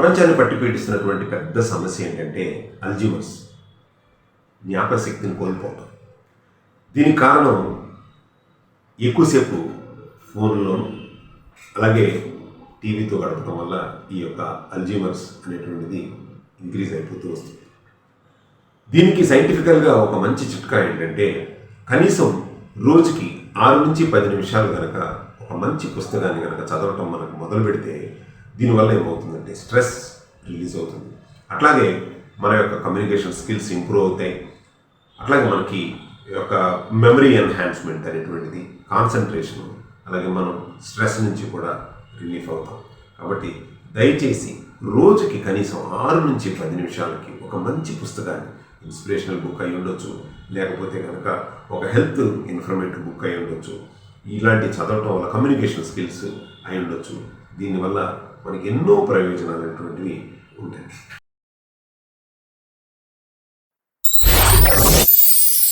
ప్రపంచాన్ని పట్టి పీడిస్తున్నటువంటి పెద్ద సమస్య ఏంటంటే అల్జీమర్స్, జ్ఞాపకశక్తిని కోల్పోవడం. దీనికి కారణం ఎక్కువసేపు ఫోన్లోను అలాగే టీవీతో గడపడం వల్ల ఈ యొక్క అల్జీమర్స్ అనేటువంటిది ఇంక్రీజ్ అయిపోతూ వస్తుంది. దీనికి సైంటిఫికల్గా ఒక మంచి చిట్కా ఏంటంటే కనీసం రోజుకి 6 నుంచి 10 నిమిషాలు కనుక ఒక మంచి పుస్తకాన్ని కనుక చదవటం మనకు మొదలు పెడితే దీనివల్ల ఏమవుతుందంటే స్ట్రెస్ రిలీజ్ అవుతుంది. అట్లాగే మన యొక్క కమ్యూనికేషన్ స్కిల్స్ ఇంప్రూవ్ అవుతాయి. అట్లాగే మనకి యొక్క మెమరీ ఎన్హాన్స్మెంట్ అనేటువంటిది, కాన్సన్ట్రేషన్, అలాగే మనం స్ట్రెస్ నుంచి కూడా రిలీఫ్ అవుతాం. కాబట్టి దయచేసి రోజుకి కనీసం 6 నుంచి 10 నిమిషాలకి ఒక మంచి పుస్తకాన్ని, ఇన్స్పిరేషనల్ బుక్ అయి ఉండొచ్చు, లేకపోతే కనుక ఒక హెల్త్ ఇన్ఫర్మేటివ్ బుక్ అయి ఉండొచ్చు, ఇలాంటి చదవటం వల్ల కమ్యూనికేషన్ స్కిల్స్ అయి ఉండొచ్చు. దీనివల్ల మనకి ఎన్నో ప్రయోజనాలు అనేటువంటివి ఉంటాయి.